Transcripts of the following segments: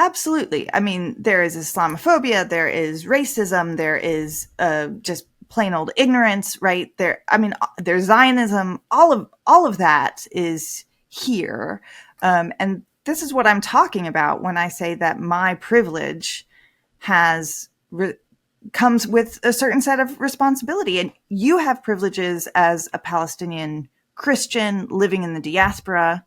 absolutely. I mean, there is Islamophobia, there is racism, there is just plain old ignorance, right? There's Zionism. All of that is here, and this is what I'm talking about when I say that my privilege comes with a certain set of responsibility, and you have privileges as a Palestinian Christian living in the diaspora.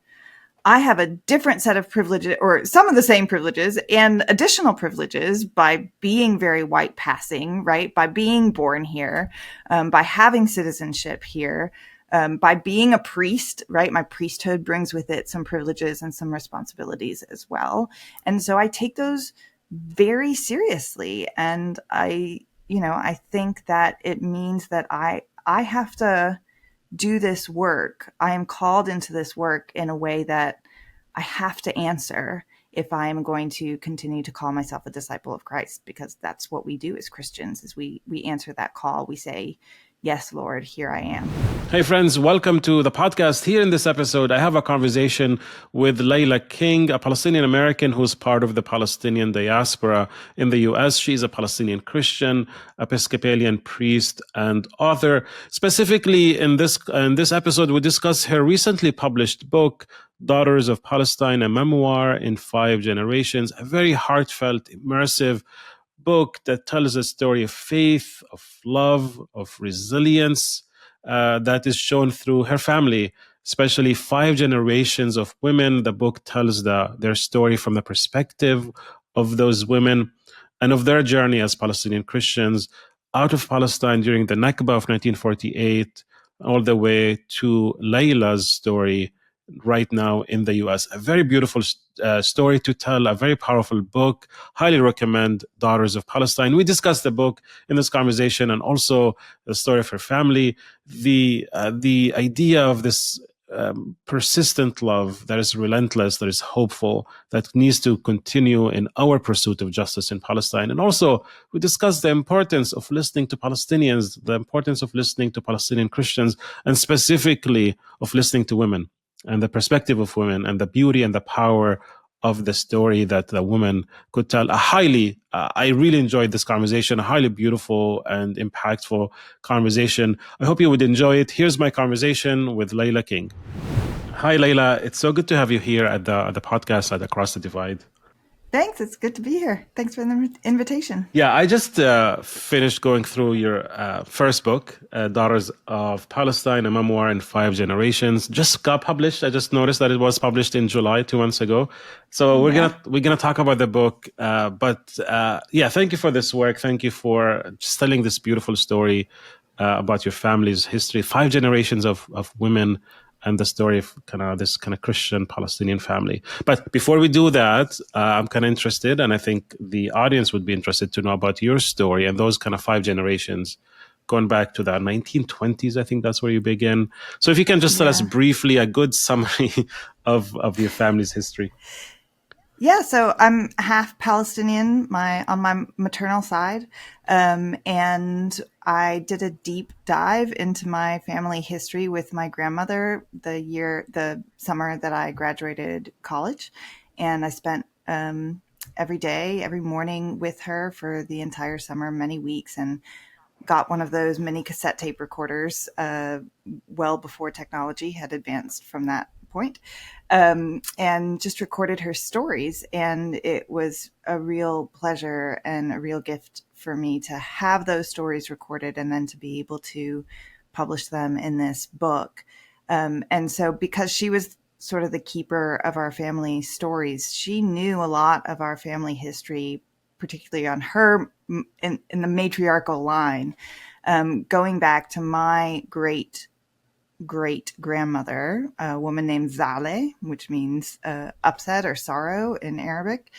I have a different set of privileges, or some of the same privileges and additional privileges by being very white passing, right? By being born here, by having citizenship here, by being a priest, right? My priesthood brings with it some privileges and some responsibilities as well. And so I take those very seriously. And I think that it means that I have to do this work. I am called into this work in a way that I have to answer if I am going to continue to call myself a disciple of Christ, because that's what we do as Christians, is we answer that call. We say, yes, Lord, here I am. Hey friends, welcome to the podcast. Here in this episode, I have a conversation with Leyla King, a Palestinian-American who's part of the Palestinian diaspora in the US. She's a Palestinian Christian, Episcopalian priest, and author. Specifically in this episode, we discuss her recently published book, Daughters of Palestine, a Memoir in 5 Generations, a very heartfelt, immersive book that tells a story of faith, of love, of resilience, that is shown through her family, especially 5 generations of women. The book tells their story from the perspective of those women and of their journey as Palestinian Christians out of Palestine during the Nakba of 1948, all the way to Layla's story right now in the US. A very beautiful story to tell, a very powerful book. Highly recommend Daughters of Palestine. We discussed the book in this conversation and also the story of her family, the idea of this persistent love that is relentless, that is hopeful, that needs to continue in our pursuit of justice in Palestine. And also, we discussed the importance of listening to Palestinians, the importance of listening to Palestinian Christians, and specifically of listening to women and the perspective of women and the beauty and the power of the story that the woman could tell. I really enjoyed this conversation, a highly beautiful and impactful conversation. I hope you would enjoy it. Here's my conversation with Leyla King. Hi, Leyla. It's so good to have you here at the podcast at Across the Divide. Thanks. It's good to be here. Thanks for the invitation. Yeah, I just finished going through your first book, Daughters of Palestine, a Memoir in 5 Generations. Just got published. I just noticed that it was published in July, 2 months ago. So we're gonna talk about the book. But thank you for this work. Thank you for just telling this beautiful story about your family's history, 5 generations of women, and the story of this Christian Palestinian family. But before we do that, I'm kind of interested, and I think the audience would be interested to know about your story and those 5 generations going back to the 1920s. I think that's where you begin. So if you can just tell us briefly a good summary of your family's history. Yeah, so I'm half Palestinian on my maternal side, and I did a deep dive into my family history with my grandmother the summer that I graduated college, and I spent every morning with her for the entire summer, many weeks, and got one of those mini cassette tape recorders well before technology had advanced from that point, and just recorded her stories. And it was a real pleasure and a real gift for me to have those stories recorded and then to be able to publish them in this book. And so because she was sort of the keeper of our family stories, she knew a lot of our family history, particularly on her in the matriarchal line, going back to my great grandmother, a woman named Zaleh, which means upset or sorrow in Arabic.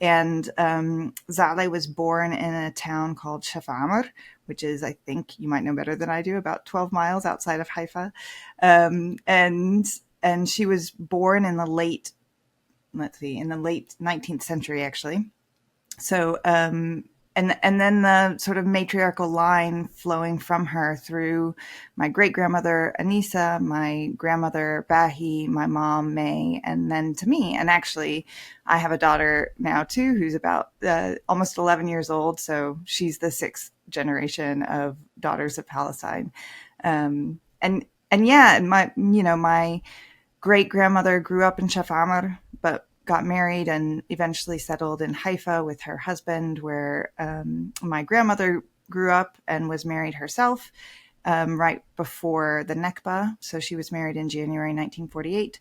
And Zaleh was born in a town called Shafamar, which is, I think you might know better than I do, about 12 miles outside of Haifa. And she was born in the late 19th century, actually. So and then the sort of matriarchal line flowing from her through my great grandmother Anissa, my grandmother Bahi, my mom May, and then to me. And actually, I have a daughter now too, who's about almost 11 years old. So she's the sixth generation of daughters of Palestine. And yeah, my great grandmother grew up in Shef Amr, but got married and eventually settled in Haifa with her husband, where my grandmother grew up and was married herself right before the Nakba. So she was married in January 1948,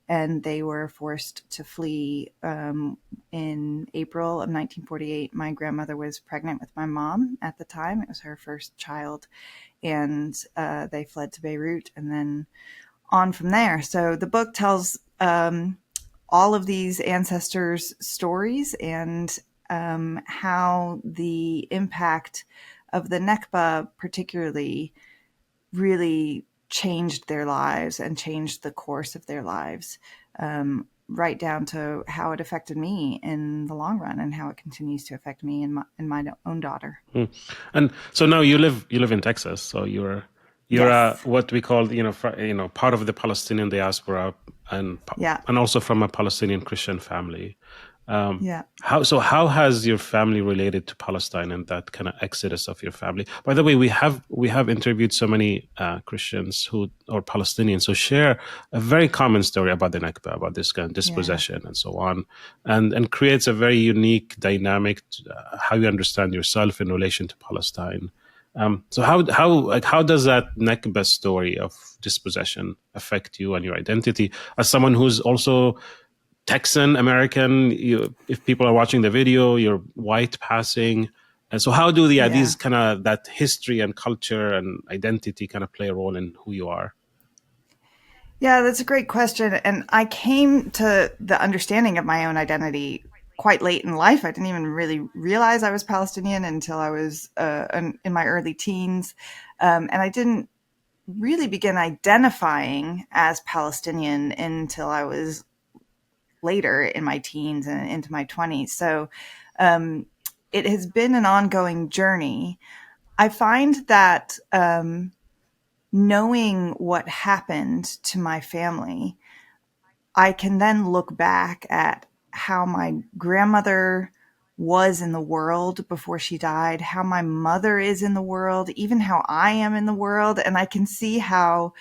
and they were forced to flee in April of 1948. My grandmother was pregnant with my mom at the time. It was her first child, and they fled to Beirut and then on from there. So the book tells all of these ancestors' stories and how the impact of the Nakba particularly really changed their lives and changed the course of their lives, right down to how it affected me in the long run and how it continues to affect me and my own daughter. And so now you live in Texas, so you're Yes. what we call part of the Palestinian diaspora, and Yeah. and also from a Palestinian Christian family. Yeah. How has your family related to Palestine and that kind of exodus of your family? By the way, we have interviewed so many Christians or Palestinians who share a very common story about the Nakba, about this kind of Yeah. dispossession and so on, and creates a very unique dynamic how you understand yourself in relation to Palestine. So how does that Nakba story of dispossession affect you and your identity as someone who's also Texan American? If people are watching the video, you're white passing, and so how do Yeah. these kind of that history and culture and identity kind of play a role in who you are? Yeah, that's a great question. And I came to the understanding of my own identity quite late in life. I didn't even really realize I was Palestinian until I was in my early teens. And I didn't really begin identifying as Palestinian until I was later in my teens and into my 20s. So it has been an ongoing journey. I find that knowing what happened to my family, I can then look back at how my grandmother was in the world before she died, how my mother is in the world, even how I am in the world. And I can see how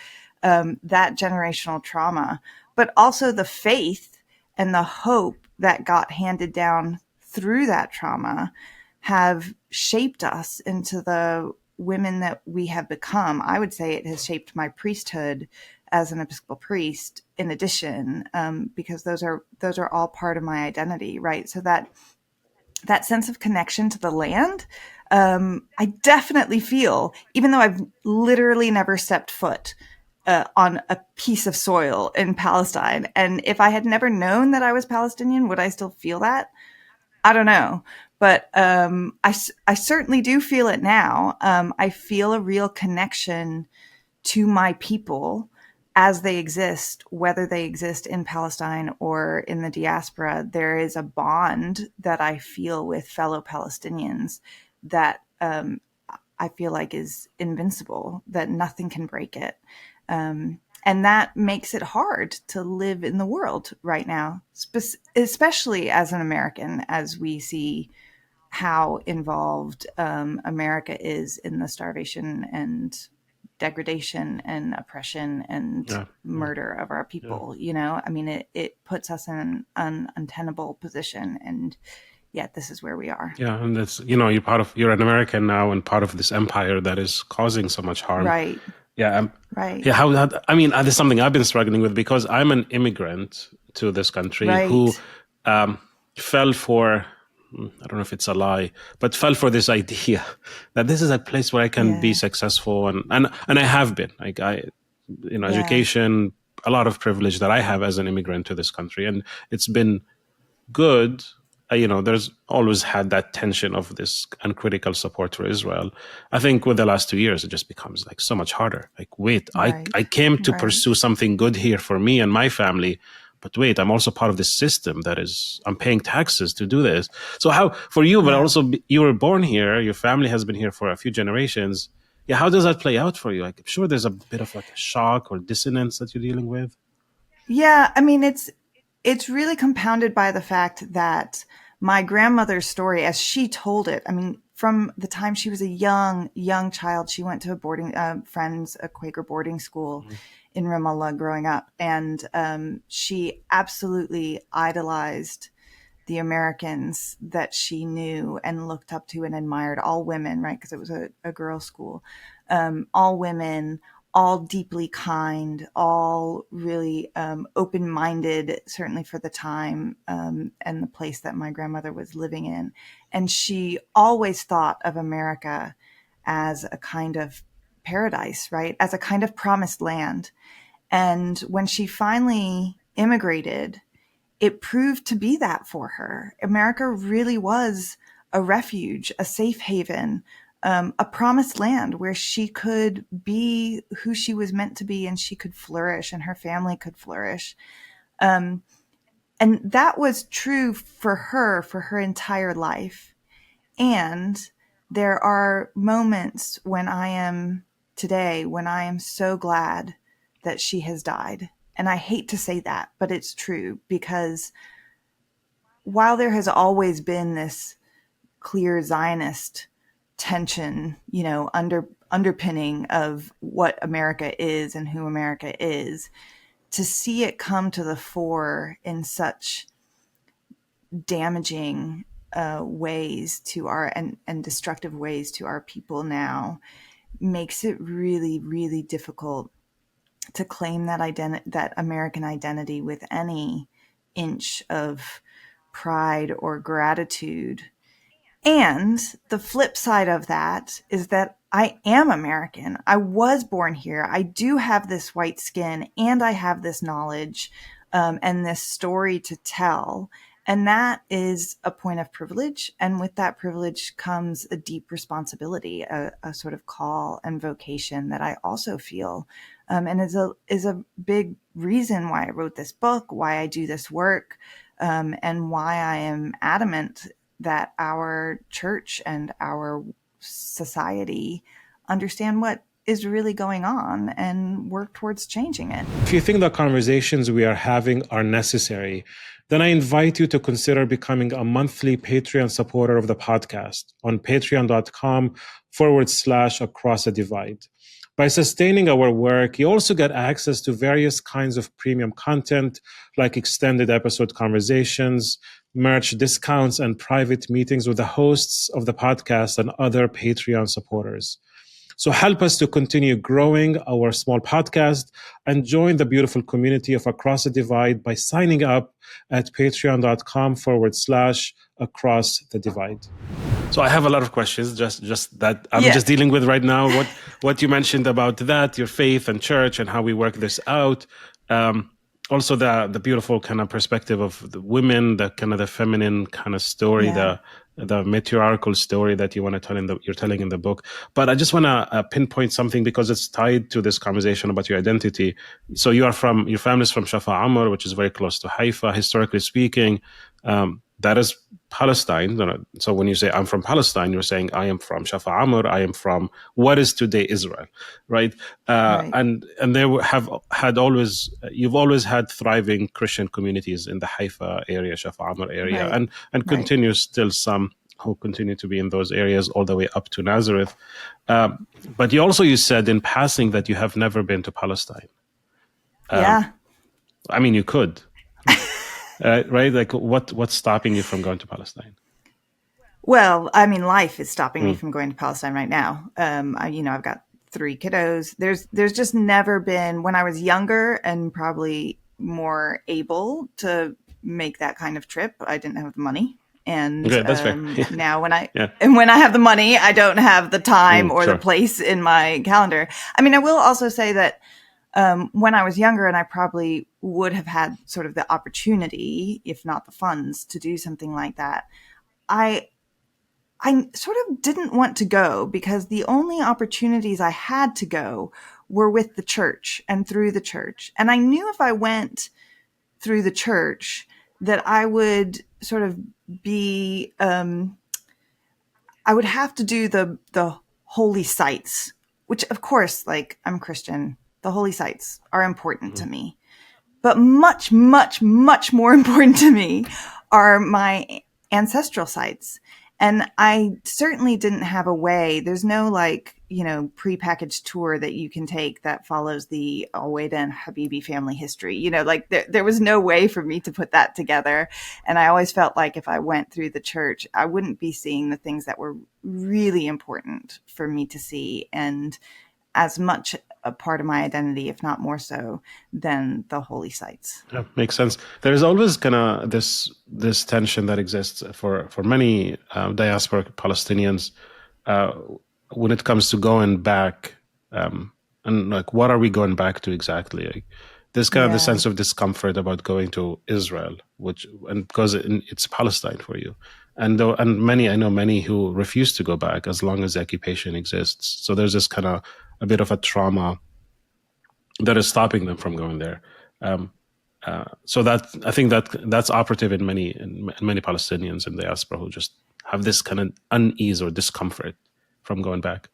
that generational trauma, but also the faith and the hope that got handed down through that trauma have shaped us into the women that we have become. I would say it has shaped my priesthood as an Episcopal priest in addition, because those are all part of my identity, right? So that sense of connection to the land, I definitely feel, even though I've literally never stepped foot on a piece of soil in Palestine. And if I had never known that I was Palestinian, would I still feel that? I don't know. But I certainly do feel it now. I feel a real connection to my people as they exist, whether they exist in Palestine or in the diaspora. There is a bond that I feel with fellow Palestinians that I feel like is invincible, that nothing can break it. And that makes it hard to live in the world right now, especially as an American, as we see how involved America is in the starvation and degradation and oppression and Yeah, yeah, murder of our yeah. people. You know, I mean, it puts us in an untenable position, and yet this is where we are. Yeah, and that's you're an American now and part of this empire that is causing so much harm. Right, Yeah, right, yeah. I mean, that's something I've been struggling with because I'm an immigrant to this country who right. um, fell for. I don't know if it's a lie, but fell for this idea that this is a place where I can be Yeah, successful, and I have been. Like yeah, education, a lot of privilege that I have as an immigrant to this country, and it's been good. There's always had that tension of this uncritical support for Israel. I think with the last 2 years, it just becomes like so much harder. Like, wait, I right, came to right. pursue something good here for me and my family, but wait, I'm also part of this system I'm paying taxes to do this. So how, for you, but Yeah. also you were born here, your family has been here for a few generations. Yeah, how does that play out for you? Like, I'm sure there's a bit of like a shock or dissonance that you're dealing with. Yeah, I mean it's really compounded by the fact that my grandmother's story, as she told it, I mean, from the time she was a young child, she went to a a Quaker boarding school Mhm. in Ramallah growing up, and she absolutely idolized the Americans that she knew and looked up to and admired, all women, right? Because it was a girls' school, all women, all deeply kind, all really open minded, certainly for the time and the place that my grandmother was living in. And she always thought of America as a kind of paradise, right? As a kind of promised land. And when she finally immigrated, it proved to be that for her. America really was a refuge, a safe haven, a promised land where she could be who she was meant to be and she could flourish and her family could flourish. Um, and that was true for her entire life. And there are moments when I am so glad that she has died. And I hate to say that, but it's true because while there has always been this clear Zionist tension, underpinning of what America is and who America is, to see it come to the fore in such damaging ways to and destructive ways to our people now makes it really, really difficult to claim that American identity with any inch of pride or gratitude. And the flip side of that is that I am American. I was born here. I do have this white skin and I have this knowledge and this story to tell. And that is a point of privilege. And with that privilege comes a deep responsibility, a sort of call and vocation that I also feel. And is a big reason why I wrote this book, why I do this work, and why I am adamant that our church and our society understand what is really going on and work towards changing it. If you think the conversations we are having are necessary, then I invite you to consider becoming a monthly Patreon supporter of the podcast on patreon.com/across the divide. By sustaining our work, you also get access to various kinds of premium content like extended episode conversations, merch discounts, and private meetings with the hosts of the podcast and other Patreon supporters. So help us to continue growing our small podcast and join the beautiful community of Across the Divide by signing up at patreon.com/across the divide. So I have a lot of questions, just that I'm just dealing with right now. What you mentioned about that, your faith and church, and how we work this out. Also, the beautiful kind of perspective of the women, the kind of the feminine kind of story, Yeah. the matriarchal story that you want to tell you're telling in the book. But I just want to pinpoint something because it's tied to this conversation about your identity. So your family's from Shafa Amr, which is very close to Haifa, historically speaking. That is Palestine. So when you say I'm from Palestine, you're saying I am from Shafa Amr. I am from what is today Israel, right? Right. And they you've always had thriving Christian communities in the Haifa area, Shafa Amr area, Right. and Right. continue still some who continue to be in those areas all the way up to Nazareth. But you said in passing that you have never been to Palestine. Yeah. I mean, you could. Right? Like, what's stopping you from going to Palestine? Well, I mean, life is stopping me from going to Palestine right now. I've got 3 kiddos. There's just never been, when I was younger and probably more able to make that kind of trip, I didn't have the money. And Okay, that's fair. now Yeah. when I have the money, I don't have the time or the Sure. place in my calendar. I mean, I will also say that when I was younger, and I probably would have had sort of the opportunity, if not the funds, to do something like that, I sort of didn't want to go because the only opportunities I had to go were with the church and through the church. And I knew if I went through the church, that I would sort of be, I would have to do the holy sites, which of course, like, I'm Christian. The holy sites are important to Mhm. me. But much, much, much more important to me are my ancestral sites. And I certainly didn't have a way. There's no, like, prepackaged tour that you can take that follows the Alweda and Habibi family history. Like, there was no way for me to put that together. And I always felt like if I went through the church, I wouldn't be seeing the things that were really important for me to see. And as much a part of my identity, if not more so, than the holy sites. Yeah, makes sense. There's always kind of this tension that exists for many diaspora Palestinians uh, when it comes to going back, and like, what are we going back to exactly? Like, there's kind of the Yeah. sense of discomfort about going to Israel, and because it's Palestine for you, and I know many who refuse to go back as long as the occupation exists. So there's this kind of a bit of a trauma that is stopping them from going there. Um, so that, I think that's operative in many Palestinians in the diaspora who just have this kind of unease or discomfort from going back.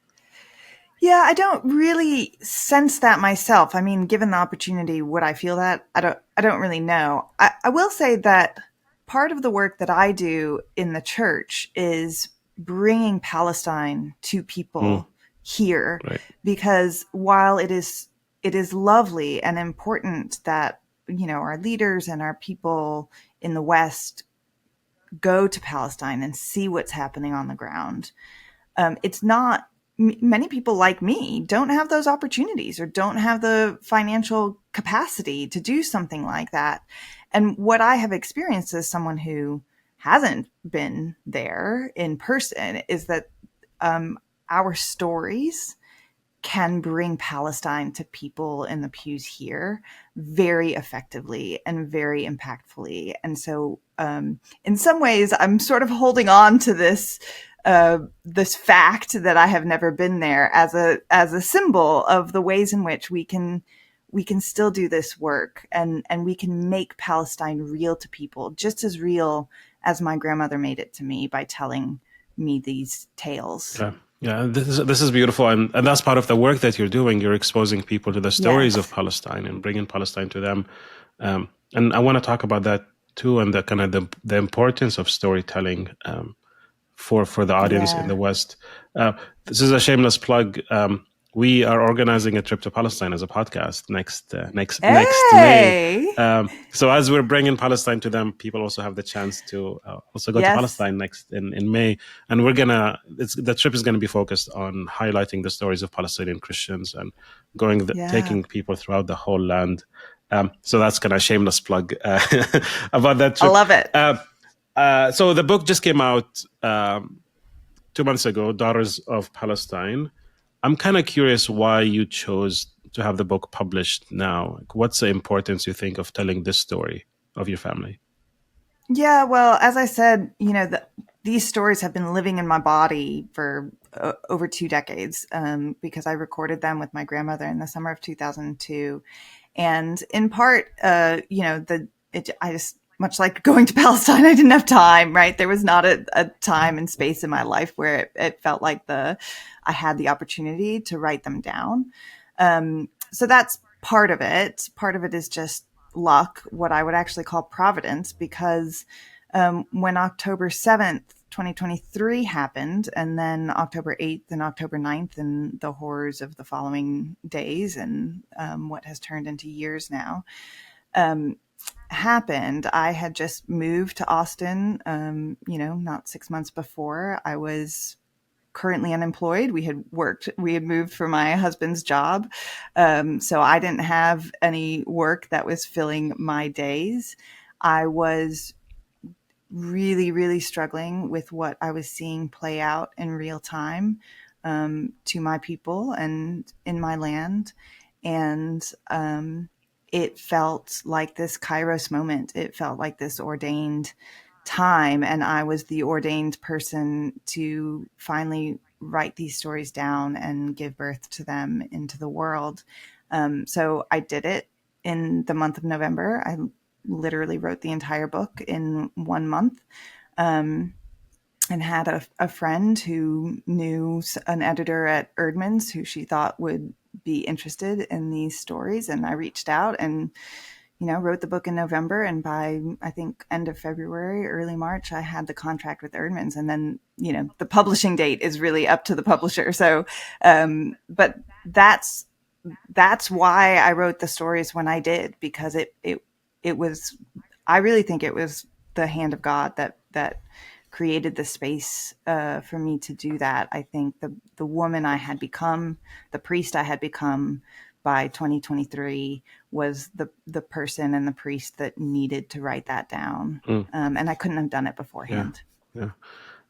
Yeah, I don't really sense that myself. I mean, given the opportunity, would I feel that? I don't really know. I will say that part of the work that I do in the church is bringing Palestine to Mm, people here, right. because while it is lovely and important that, our leaders and our people in the West go to Palestine and see what's happening on the ground, it's not, many people like me don't have those opportunities or don't have the financial capacity to do something like that. And what I have experienced as someone who hasn't been there in person is that, our stories can bring Palestine to people in the pews here very effectively and very impactfully. And so, in some ways, I'm sort of holding on to this fact that I have never been there as a symbol of the ways in which we can still do this work, and we can make Palestine real to people, just as real as my grandmother made it to me by telling me these tales. Yeah. Yeah, this is beautiful, and that's part of the work that you're doing. You're exposing people to the stories of Yes. Palestine and bringing Palestine to them. And I want to talk about that too, and the kind of the importance of storytelling for the audience in Yeah. the West. Uh, this is a shameless plug. We are organizing a trip to Palestine as a podcast next May. Hey. So as we're bringing Palestine to them, people also have the chance to also go to Yes. Palestine next in May, and the trip is gonna be focused on highlighting the stories of Palestinian Christians and Yeah. taking people throughout the whole land. So that's kind of a shameless plug about that I trip. love it. So the book just came out 2 months ago, Daughters of Palestine. I'm kind of curious why you chose to have the book published now. Like, what's the importance, you think, of telling this story of your family? Yeah, well, as I said, these stories have been living in my body for over 2 decades, because I recorded them with my grandmother in the summer of 2002. And in part, I just, much like going to Palestine, I didn't have time, right? There was not a time and space in my life where it felt like I had the opportunity to write them down. So that's part of it. Part of it is just luck, what I would actually call providence, because, when October 7th, 2023 happened, and then October 8th and October 9th, and the horrors of the following days, and, what has turned into years now, um, happened. I had just moved to Austin, not 6 months before. I was currently unemployed. We had moved for my husband's job. So I didn't have any work that was filling my days. I was really, really struggling with what I was seeing play out in real time, to my people and in my land. And, it felt like this Kairos moment. It felt like this ordained time. And I was the ordained person to finally write these stories down and give birth to them into the world. So I did it in the month of November. I literally wrote the entire book in 1 month. And had a friend who knew an editor at Erdman's who she thought would be interested in these stories. And I reached out and, wrote the book in November. And by, I think, end of February, early March, I had the contract with Erdman's. And then, the publishing date is really up to the publisher. So, but that's why I wrote the stories when I did, because it was, I really think it was the hand of God that created the space for me to do that. I think the woman I had become, the priest I had become by 2023 was the person and the priest that needed to write that down. And I couldn't have done it beforehand. Yeah.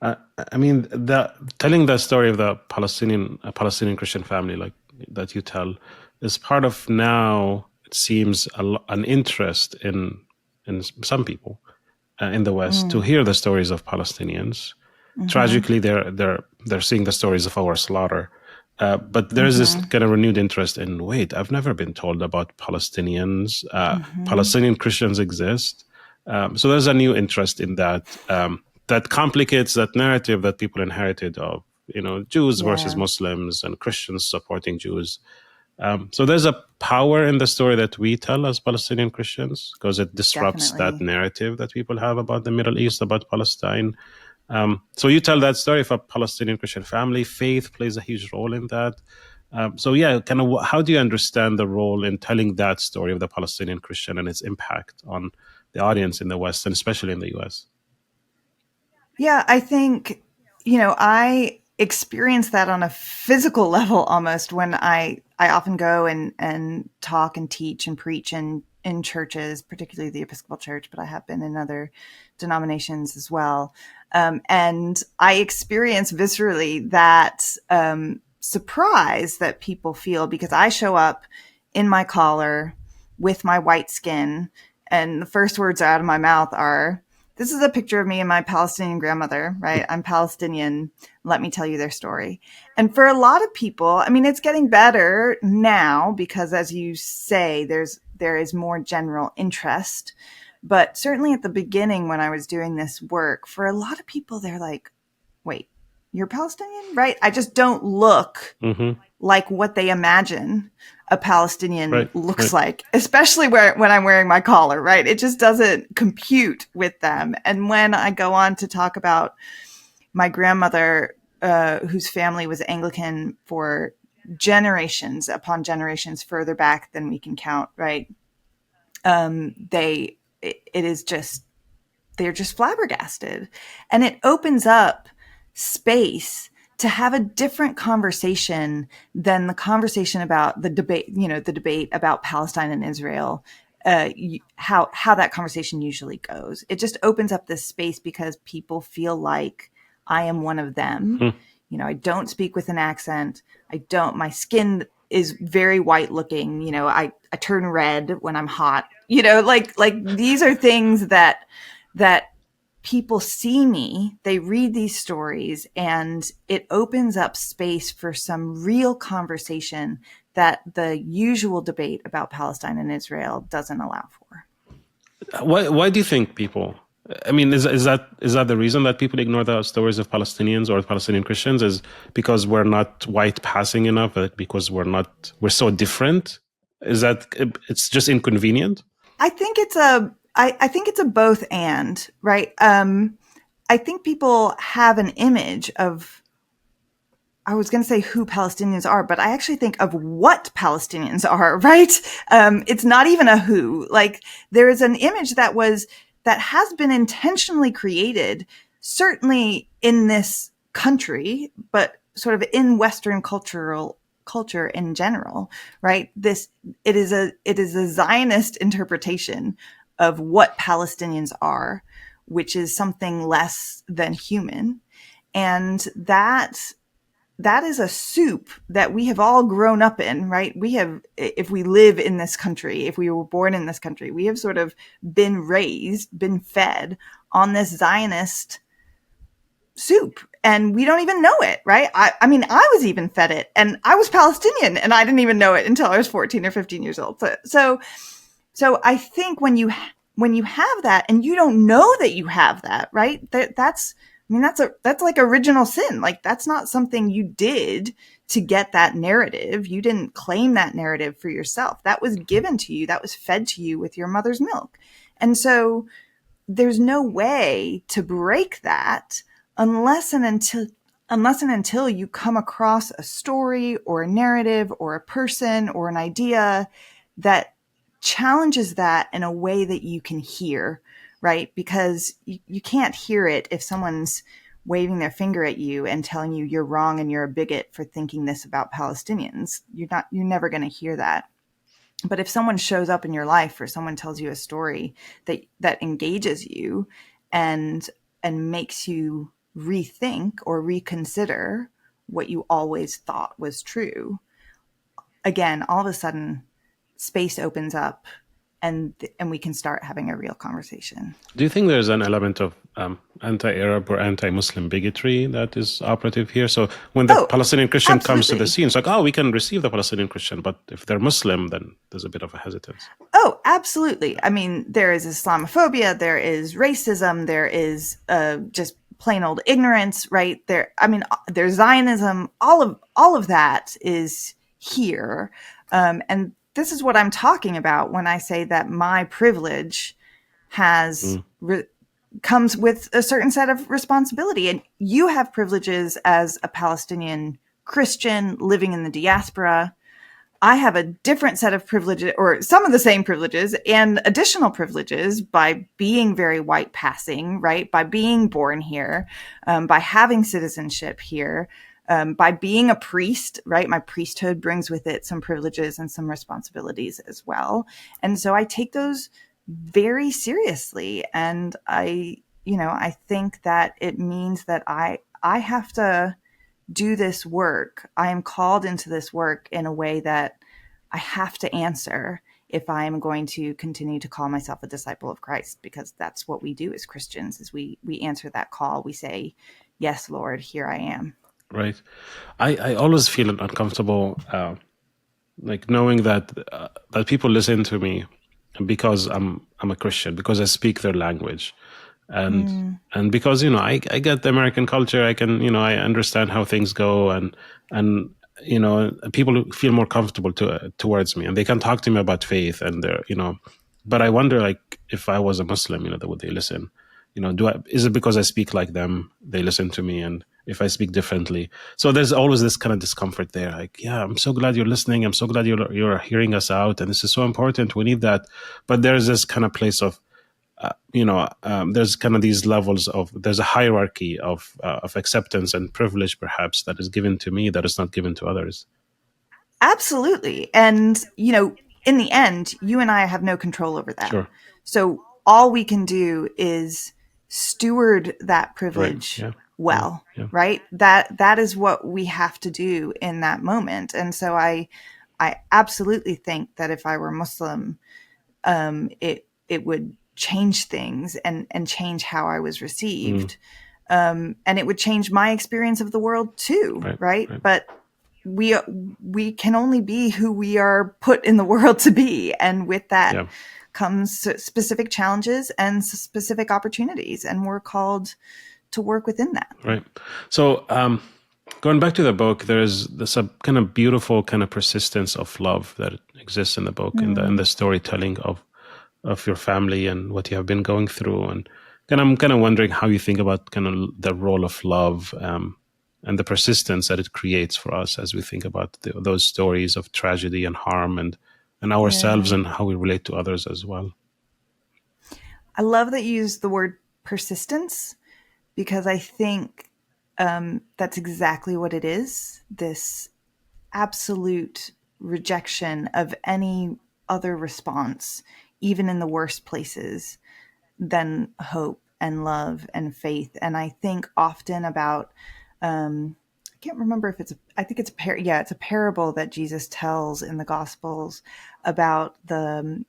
I mean, telling the story of the Palestinian Christian family like that you tell is part of, now it seems, an interest in some people in the West to hear the stories of Palestinians. Tragically, they're seeing the stories of our slaughter. But there's this kind of renewed interest in, wait, I've never been told about Palestinians. Palestinian Christians exist. So there's a new interest in that. That complicates that narrative that people inherited of, Jews versus Muslims and Christians supporting Jews. So there's a power in the story that we tell as Palestinian Christians, because it disrupts that narrative that people have about the Middle East, about Palestine. So you tell that story of a Palestinian Christian family. Faith plays a huge role in that. Kind of, how do you understand the role in telling that story of the Palestinian Christian and its impact on the audience in the West, and especially in the US? Yeah, I think, I experience that on a physical level almost when I often go and talk and teach and preach in churches, particularly the Episcopal Church, but I have been in other denominations as well. And I experience viscerally that surprise that people feel, because I show up in my collar with my white skin, and the first words out of my mouth are, "This is a picture of me and my Palestinian grandmother, right? I'm Palestinian. Let me tell you their story." And for a lot of people, I mean, it's getting better now because, as you say, there is more general interest. But certainly at the beginning when I was doing this work, for a lot of people, they're like, "Wait, you're Palestinian, right? I just don't look like what they imagine a Palestinian looks like, especially when I'm wearing my collar, right? It just doesn't compute with them." And when I go on to talk about my grandmother, whose family was Anglican for generations upon generations further back than we can count, right? They're just flabbergasted. And it opens up space to have a different conversation than the conversation about the debate about Palestine and Israel, how that conversation usually goes. It just opens up this space because people feel like I am one of them. I don't speak with an accent. My skin is very white looking. I turn red when I'm hot, like these are things that people see me, they read these stories, and it opens up space for some real conversation that the usual debate about Palestine and Israel doesn't allow for. Why do you think people, I mean, is that the reason that people ignore the stories of Palestinians or Palestinian Christians, is because we're not white passing enough, because we're so different? Is that it's just inconvenient? I think it's a both and, right? I think people have an image of, I was going to say who Palestinians are, but I actually think of what Palestinians are, right? It's not even a who. Like, there is an image that has been intentionally created, certainly in this country, but sort of in Western culture in general, right? It is a Zionist interpretation of what Palestinians are, which is something less than human. And that is a soup that we have all grown up in, right? If we live in this country, if we were born in this country, we have sort of been fed on this Zionist soup, and we don't even know it, right? I mean, I was even fed it, and I was Palestinian, and I didn't even know it until I was 14 or 15 years old. So I think when when you have that and you don't know that you have that, right? That's like original sin. Like, that's not something you did to get that narrative. You didn't claim that narrative for yourself. That was given to you. That was fed to you with your mother's milk. And so there's no way to break that unless and until you come across a story or a narrative or a person or an idea that challenges that in a way that you can hear, right? Because you can't hear it if someone's waving their finger at you and telling you you're wrong and you're a bigot for thinking this about Palestinians. You're never going to hear that. But if someone shows up in your life or someone tells you a story that engages you and makes you rethink or reconsider what you always thought was true, again, all of a sudden space opens up and we can start having a real conversation. Do you think there's an element of anti-Arab or anti-Muslim bigotry that is operative here? So when the Palestinian Christian comes to the scene, it's like, oh, we can receive the Palestinian Christian, but if they're Muslim, then there's a bit of a hesitance. Oh, absolutely. I mean, there is Islamophobia, there is racism, there is just plain old ignorance, right? There's Zionism. All of that is here, and this is what I'm talking about when I say that my privilege has comes with a certain set of responsibility. And you have privileges as a Palestinian Christian living in the diaspora. I have a different set of privileges, or some of the same privileges and additional privileges, by being very white passing, right? By being born here, by having citizenship here, by being a priest, right? My priesthood brings with it some privileges and some responsibilities as well. And so I take those very seriously. And I think that it means that I have to do this work. I am called into this work in a way that I have to answer if I am going to continue to call myself a disciple of Christ, because that's what we do as Christians, is we answer that call. We say, yes, Lord, here I am. Right. I always feel uncomfortable, like knowing that people listen to me because I'm a Christian, because I speak their language, and because I get the American culture. I can I understand how things go, and people feel more comfortable towards me, and they can talk to me about faith, and they're But I wonder, like, if I was a Muslim, would they listen? Is it because I speak like them, they listen to me, and if I speak differently? So there's always this kind of discomfort there. Like, yeah, I'm so glad you're listening. I'm so glad you're hearing us out, and this is so important. We need that. But there's this kind of place of, there's kind of these levels of, there's a hierarchy of acceptance and privilege, perhaps, that is given to me that is not given to others. Absolutely. And, in the end, you and I have no control over that. Sure. So all we can do is steward that privilege well, right? That is what we have to do in that moment. And so I absolutely think that if I were Muslim, it would change things and change how I was received. And it would change my experience of the world too, right? But we can only be who we are put in the world to be. And with that comes specific challenges and specific opportunities. And we're called to work within that. Right. So going back to the book, there's this kind of beautiful kind of persistence of love that exists in the book, in the storytelling of your family and what you have been going through. And I'm kind of wondering how you think about kind of the role of love and the persistence that it creates for us as we think about those stories of tragedy and harm and ourselves and how we relate to others as well. I love that you use the word persistence, because I think that's exactly what it is. This absolute rejection of any other response, even in the worst places, than hope and love and faith. And I think often about, I can't remember if I think it's it's a parable that Jesus tells in the Gospels about the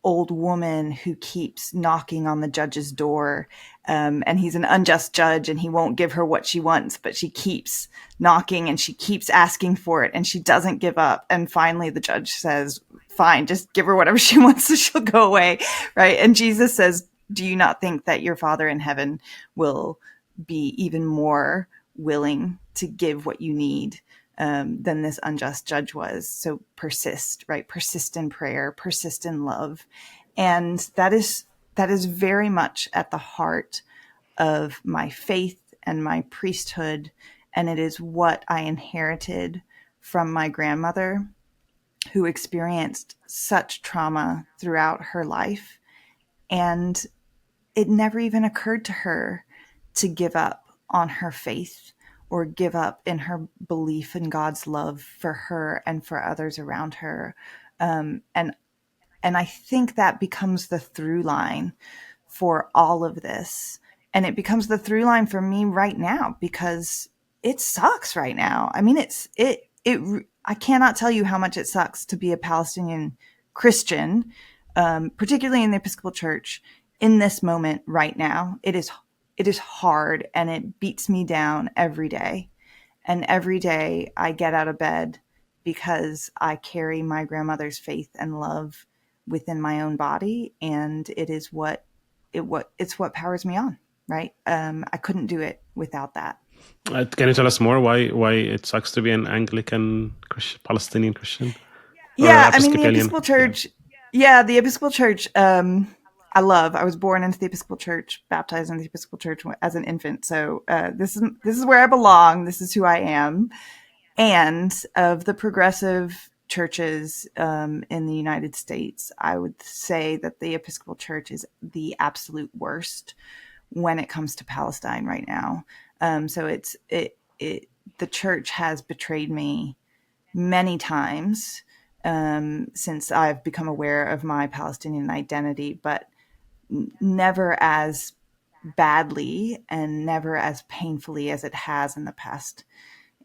old woman who keeps knocking on the judge's door, and he's an unjust judge and he won't give her what she wants, but she keeps knocking and she keeps asking for it and she doesn't give up. And finally the judge says, fine, just give her whatever she wants, so she'll go away, right? And Jesus says, do you not think that your Father in heaven will be even more willing to give what you need than this unjust judge was? So persist, right? Persist in prayer, persist in love. And that is very much at the heart of my faith and my priesthood. And it is what I inherited from my grandmother, who experienced such trauma throughout her life. And it never even occurred to her to give up on her faith or give up in her belief in God's love for her and for others around her. And I think that becomes the through line for all of this. And it becomes the through line for me right now, because it sucks right now. I mean, I cannot tell you how much it sucks to be a Palestinian Christian, particularly in the Episcopal Church in this moment right now. It is hard, and it beats me down every day. And every day I get out of bed because I carry my grandmother's faith and love within my own body, and it's what powers me on, right? I couldn't do it without that. Can you tell us more why it sucks to be an Anglican Palestinian Christian or Yeah, I mean, the Episcopalian? Episcopal Church. Yeah, the Episcopal Church. I love. I was born into the Episcopal Church, baptized in the Episcopal Church as an infant. So this is where I belong. This is who I am. And of the progressive churches in the United States, I would say that the Episcopal Church is the absolute worst when it comes to Palestine right now. So the church has betrayed me many times since I've become aware of my Palestinian identity, but never as badly and never as painfully as it has in the past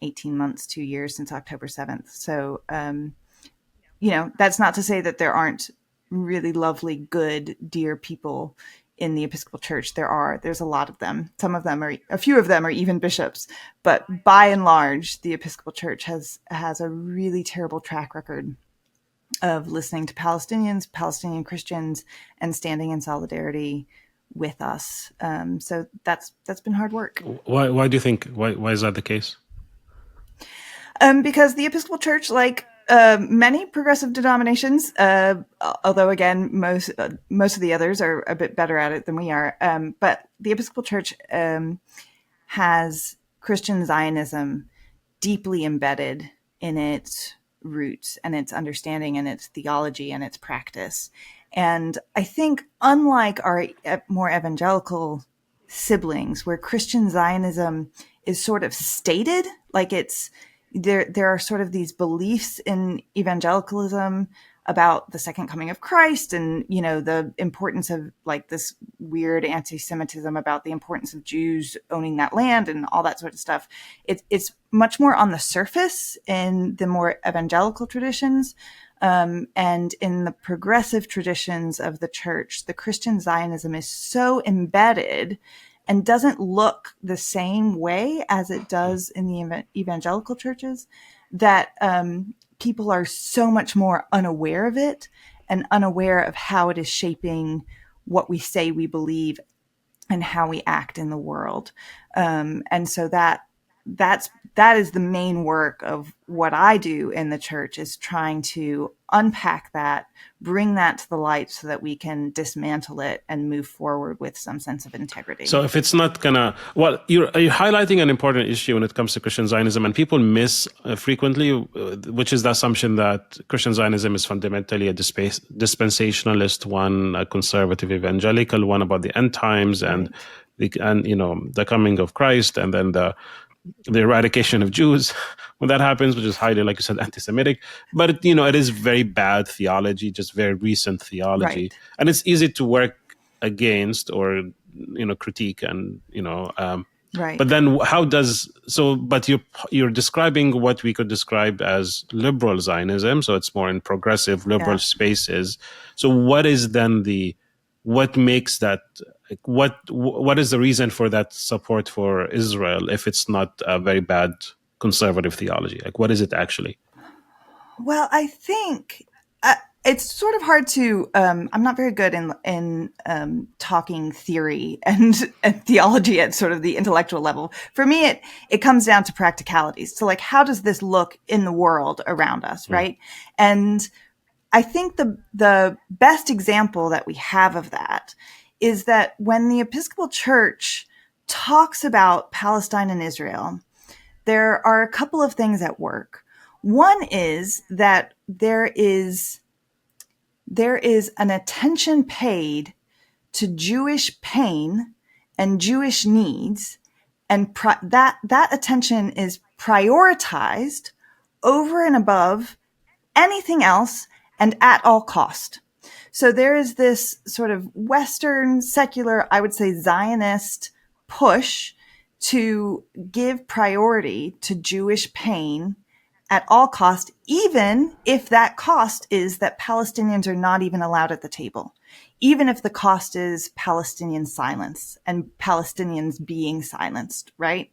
18 months, 2 years, since October 7th. So, that's not to say that there aren't really lovely, good, dear people in the Episcopal Church. There's a lot of them. A few of them are even bishops, but by and large, the Episcopal Church has a really terrible track record of listening to Palestinians, Palestinian Christians, and standing in solidarity with us. So that's been hard work. Why do you think? Why is that the case? Because the Episcopal Church, like many progressive denominations, although again most of the others are a bit better at it than we are, but the Episcopal Church has Christian Zionism deeply embedded in its roots and its understanding and its theology and its practice. And I think, unlike our more evangelical siblings, where Christian Zionism is sort of stated, like there are sort of these beliefs in evangelicalism about the second coming of Christ, and the importance of, like, this weird anti-Semitism about the importance of Jews owning that land and all that sort of stuff. It's much more on the surface in the more evangelical traditions, and in the progressive traditions of the church, the Christian Zionism is so embedded and doesn't look the same way as it does in the evangelical churches, that people are so much more unaware of it and unaware of how it is shaping what we say we believe and how we act in the world. And so that is the main work of what I do in the church, is trying to unpack that, bring that to the light so that we can dismantle it and move forward with some sense of integrity. So if it's not gonna, you're highlighting an important issue when it comes to Christian Zionism, and people miss frequently, which is the assumption that Christian Zionism is fundamentally a dispensationalist one, a conservative evangelical one about the end times and the coming of Christ, and then the eradication of Jews when that happens, which is highly, like you said, anti-Semitic. But it is very bad theology, just very recent theology, right. And it's easy to work against or critique and right. But then how does But you're describing what we could describe as liberal Zionism, so it's more in progressive liberal spaces. So what is then what makes that? What is the reason for that support for Israel if it's not a very bad conservative theology? Like, what is it actually? Well, I think it's sort of hard to, I'm not very good in talking theory and theology at sort of the intellectual level. For me, it comes down to practicalities. So like, how does this look in the world around us? Right. And I think the best example that we have of that is that when the Episcopal Church talks about Palestine and Israel, there are a couple of things at work. One is that there is an attention paid to Jewish pain and Jewish needs, and that attention is prioritized over and above anything else and at all cost. So there is this sort of Western, secular, I would say Zionist push to give priority to Jewish pain at all cost, even if that cost is that Palestinians are not even allowed at the table, even if the cost is Palestinian silence and Palestinians being silenced, right?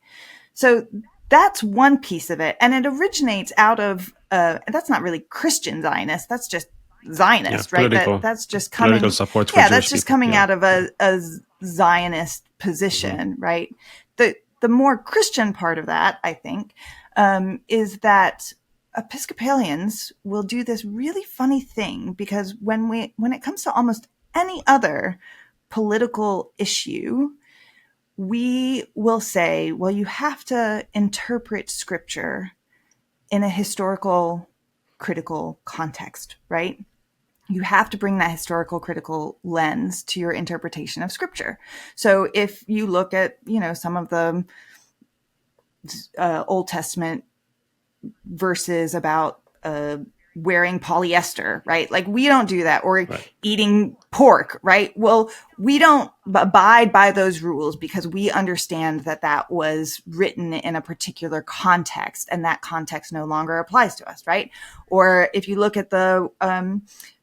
So that's one piece of it. And it originates out of, that's not really Christian Zionist. That's just Zionist, right? That's just coming, political support for yeah, Jewish that's just people. coming out of a Zionist position, right? The more Christian part of that, I think, is that Episcopalians will do this really funny thing, because when it comes to almost any other political issue, we will say, well, you have to interpret scripture in a historical, critical context, right? You have to bring that historical, critical lens to your interpretation of scripture. So if you look at, some of the Old Testament verses about wearing polyester, right? Like, we don't do that, or eating pork, right? Well, we don't abide by those rules because we understand that was written in a particular context, and that context no longer applies to us, right? Or if you look at the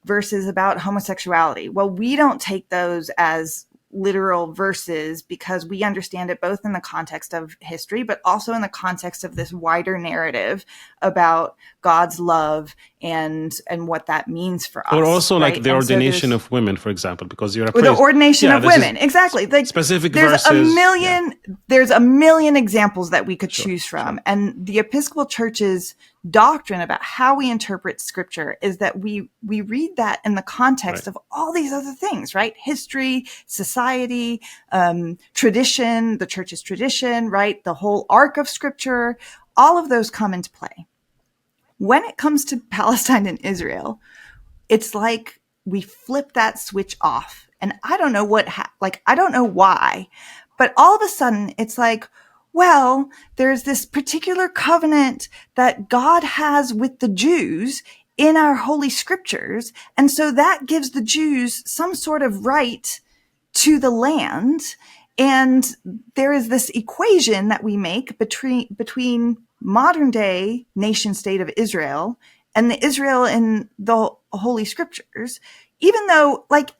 verses about homosexuality, well, we don't take those as literal verses because we understand it both in the context of history, but also in the context of this wider narrative about God's love and what that means for us. Or also, right? like the ordination of women, for example, because you're a priest. The ordination of women, exactly. Like, specific there's verses. There's a million examples that we could choose from. And the Episcopal Church's doctrine about how we interpret scripture is that we read that in the context of all these other things, right? History, society, tradition, the church's tradition, right? The whole arc of scripture, all of those come into play. When it comes to Palestine and Israel, it's like we flip that switch off. And I don't know I don't know why, but all of a sudden it's like, well, there's this particular covenant that God has with the Jews in our holy scriptures. And so that gives the Jews some sort of right to the land. And there is this equation that we make between modern day nation state of Israel and the Israel in the holy scriptures, even though, like,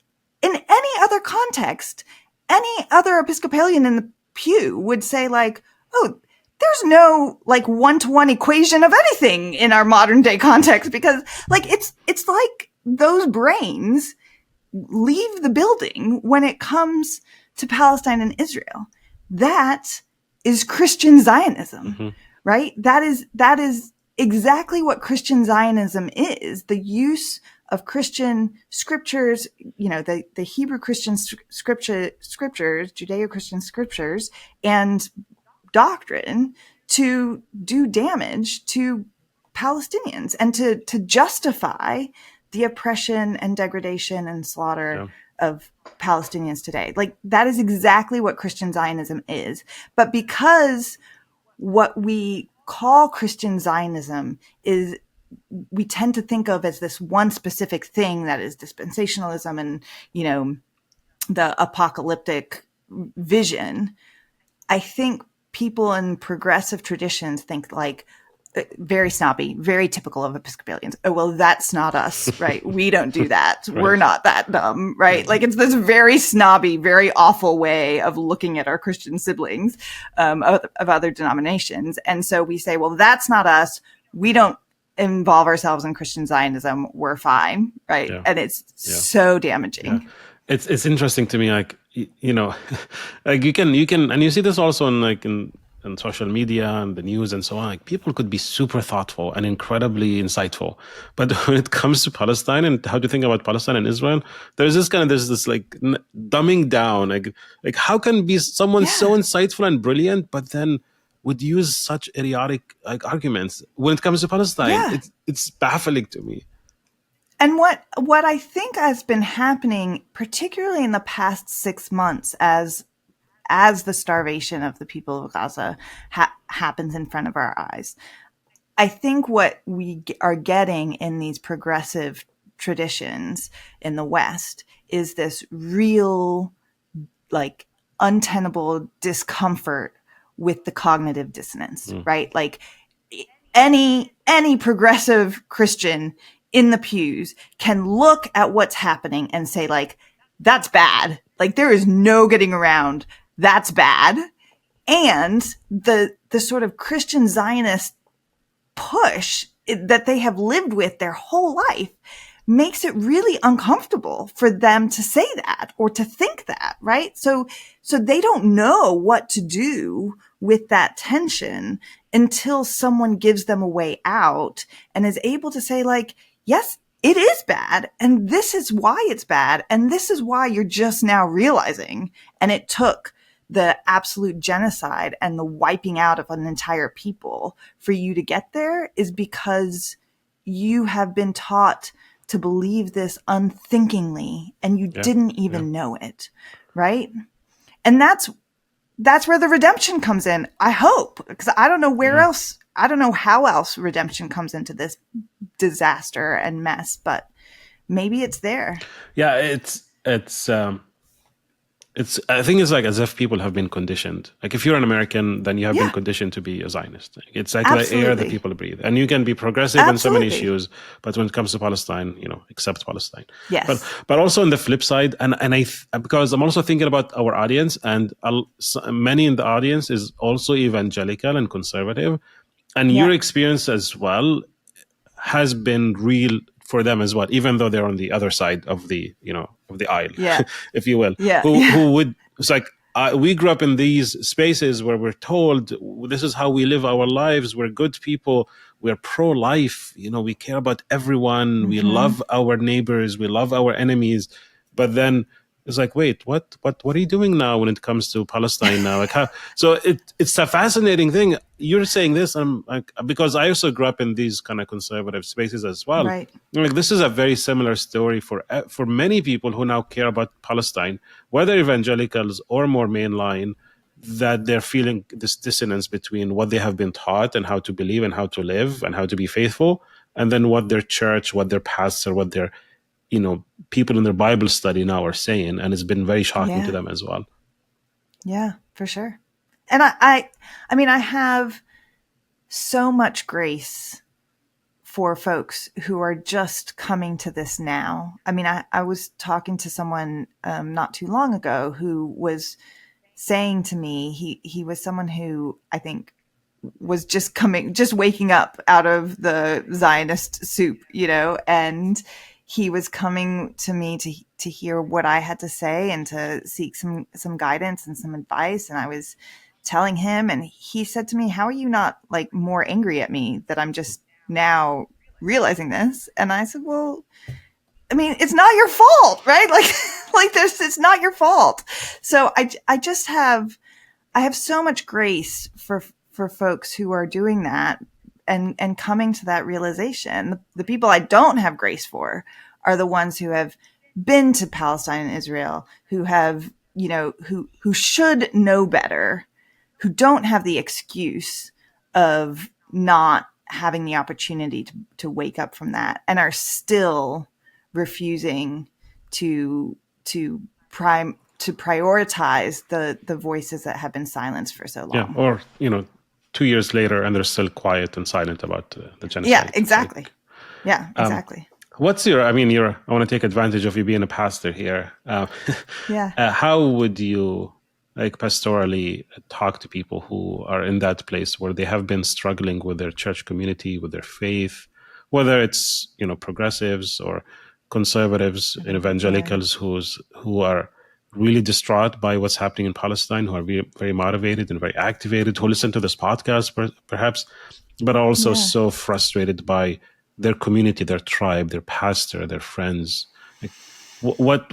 in any other context, any other Episcopalian in the pew would say, like, oh, there's no like one-to-one equation of anything in our modern day context, because like it's like those brains leave the building when it comes to Palestine and Israel. That is Christian Zionism, right? That is exactly what Christian Zionism is. The use of Christian scriptures, the Hebrew Christian scriptures, Judeo-Christian scriptures, and doctrine to do damage to Palestinians and to justify the oppression and degradation and slaughter of Palestinians today. Like, that is exactly what Christian Zionism is. But because what we call Christian Zionism is, we tend to think of as this one specific thing that is dispensationalism and, the apocalyptic vision, I think people in progressive traditions think, like, very snobby, very typical of Episcopalians. Oh, well, that's not us, right? We don't do that. We're not that dumb, right? Like, it's this very snobby, very awful way of looking at our Christian siblings of other denominations. And so we say, well, that's not us. We don't involve ourselves in Christian Zionism, we're fine, right? Yeah. And it's Yeah. so Yeah. damaging. It's interesting to me, like, you know, like you can, and you see this also in like in social media and the news and so on. Like, people could be super thoughtful and incredibly insightful, but when it comes to Palestine and how to think about Palestine and Israel, there's this like dumbing down. Like how can be someone so Yeah. insightful and brilliant, but then would use such idiotic like arguments when it comes to Palestine? Yeah. It's baffling to me. And what I think has been happening, particularly in the past 6 months, as the starvation of the people of Gaza happens in front of our eyes, I think what we are getting in these progressive traditions in the West is this real, like, untenable discomfort with the cognitive dissonance, Mm. right? Like, any progressive Christian in the pews can look at what's happening and say, like, that's bad. Like, there is no getting around. That's bad. And the sort of Christian Zionist push that they have lived with their whole life makes it really uncomfortable for them to say that or to think that, right? So they don't know what to do with that tension until someone gives them a way out and is able to say, like, yes, it is bad, and this is why it's bad, and this is why you're just now realizing. And it took the absolute genocide and the wiping out of an entire people for you to get there, is because you have been taught to believe this unthinkingly and you Yeah. didn't Yeah. even know it, right? And that's where the redemption comes in, I hope, because I don't know where Yeah. else, I don't know how else redemption comes into this disaster and mess, but maybe it's there. Yeah, I think it's like as if people have been conditioned. Like, if you're an American, then you have been Yeah, conditioned to be a Zionist. It's like the air that absolutely. people breathe. And you can be progressive on so many Absolutely. issues, but when it comes to Palestine, accept Palestine. But Yes. but also on the flip side, and because I'm also thinking about our audience, and many in the audience is also evangelical and conservative, and your Yeah. experience as well has been real for them as well, even though they're on the other side of the aisle, Yeah. if you will. Yeah. Who Yeah. who would It's like, we grew up in these spaces where we're told this is how we live our lives. We're good people. We're pro-life. We care about everyone. We Mm-hmm. love our neighbors. We love our enemies. But then it's like, wait, what are you doing now when it comes to Palestine now? Like, how? So it's a fascinating thing. You're saying this, like, because I also grew up in these kind of conservative spaces as well. Right. Like, this is a very similar story for many people who now care about Palestine, whether evangelicals or more mainline, that they're feeling this dissonance between what they have been taught and how to believe and how to live and how to be faithful, and then what their church, what their pastor, what their people in their Bible study now are saying, and it's been very shocking to Yeah. them as well. Yeah, for sure. And I mean, I have so much grace for folks who are just coming to this now. I mean, I was talking to someone not too long ago who was saying to me, he was someone who I think was just waking up out of the Zionist soup, and he was coming to me to hear what I had to say and to seek some guidance and some advice. And I was telling him, and he said to me, "How are you not, like, more angry at me that I'm just now realizing this?" And I said, "Well, I mean, it's not your fault, right? Like, it's not your fault." So I have so much grace for folks who are doing that and coming to that realization. The people I don't have grace for are the ones who have been to Palestine and Israel, who have, who should know better, who don't have the excuse of not having the opportunity to wake up from that, and are still refusing to prioritize the voices that have been silenced for so Yeah, long. or 2 years later, and they're still quiet and silent about the Yeah, genocide. It's like, exactly. Yeah, exactly. what's your? I mean, I want to take advantage of you being a pastor here. Yeah. How would you, like, pastorally talk to people who are in that place where they have been struggling with their church community, with their faith? whether it's, progressives or conservatives and Yeah. evangelicals who are really distraught by what's happening in Palestine, who are very, very motivated and very activated, who listen to this podcast perhaps, but also Yeah. so frustrated by their community, their tribe, their pastor, their friends. Like,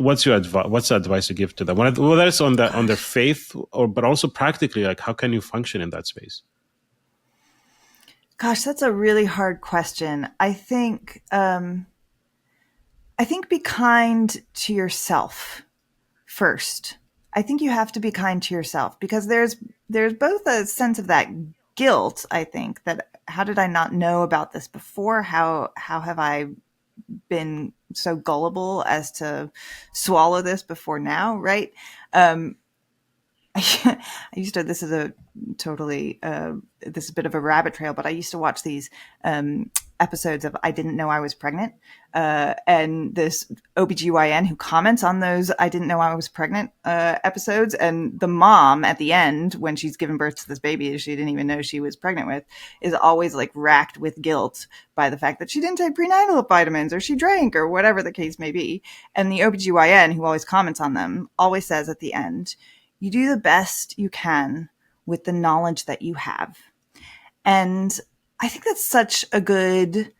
what's your advice? What's the advice you give to them? Whether it's on their Gosh. faith, or but also practically, like how can you function in that space? Gosh, that's a really hard question. I think be kind to yourself first. I think you have to be kind to yourself because there's both a sense of that guilt, I think, that how did I not know about this before? How have I been so gullible as to swallow this before now, right? Um, I used to, this is a totally, this is a bit of a rabbit trail, but I used to watch these episodes of I Didn't Know I Was Pregnant. And this OBGYN who comments on those I Didn't Know I Was Pregnant episodes. And the mom at the end, when she's given birth to this baby she didn't even know she was pregnant with, is always like racked with guilt by the fact that she didn't take prenatal vitamins or she drank or whatever the case may be. And the OBGYN, who always comments on them, always says at the end, you do the best you can with the knowledge that you have. And I think that's such a good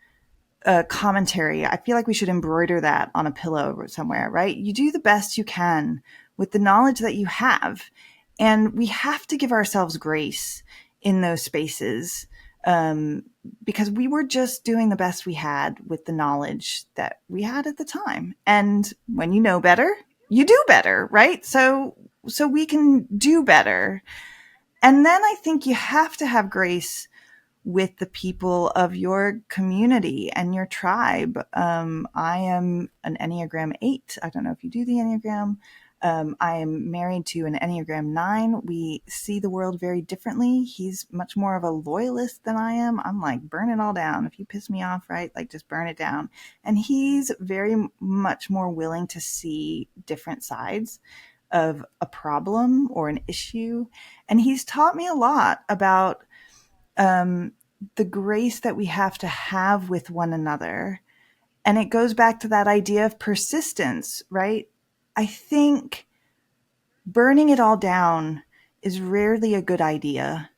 commentary. I feel like we should embroider that on a pillow somewhere, right? You do the best you can with the knowledge that you have. And we have to give ourselves grace in those spaces because we were just doing the best we had with the knowledge that we had at the time. And when you know better, you do better, right? So we can do better. And then I think you have to have grace with the people of your community and your tribe. I am an Enneagram 8. I don't know if you do the Enneagram. I am married to an Enneagram 9. We see the world very differently. He's much more of a loyalist than I am. I'm like, burn it all down. If you piss me off, right? Like, just burn it down. And he's very much more willing to see different sides of a problem or an issue. And he's taught me a lot about the grace that we have to have with one another. And it goes back to that idea of persistence, right? I think burning it all down is rarely a good idea.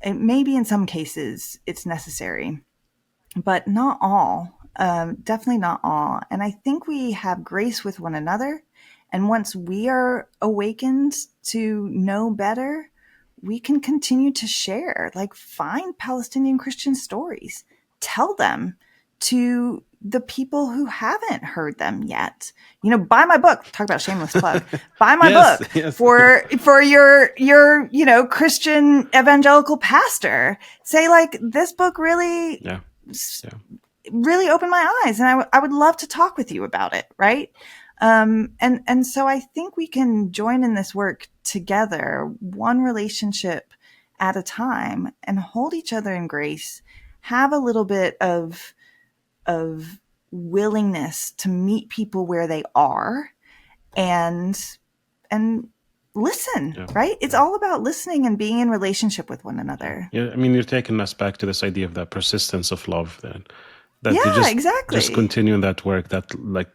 It maybe in some cases it's necessary, but not all. Definitely not all. And I think we have grace with one another. And once we are awakened to know better, we can continue to share, like find Palestinian Christian stories, tell them to the people who haven't heard them yet. Buy my book. Talk about shameless plug. Buy my Yes, book yes. for your Christian evangelical pastor. Say like, this book really Yeah. really opened my eyes, and I would love to talk with you about it, right? And so I think we can join in this work together, one relationship at a time, and hold each other in grace. Have a little bit of willingness to meet people where they are, and listen, Yeah. right? It's all about listening and being in relationship with one another. Yeah, I mean, you're taking us back to this idea of that persistence of love, that you Yeah, just exactly. continue in that work, that like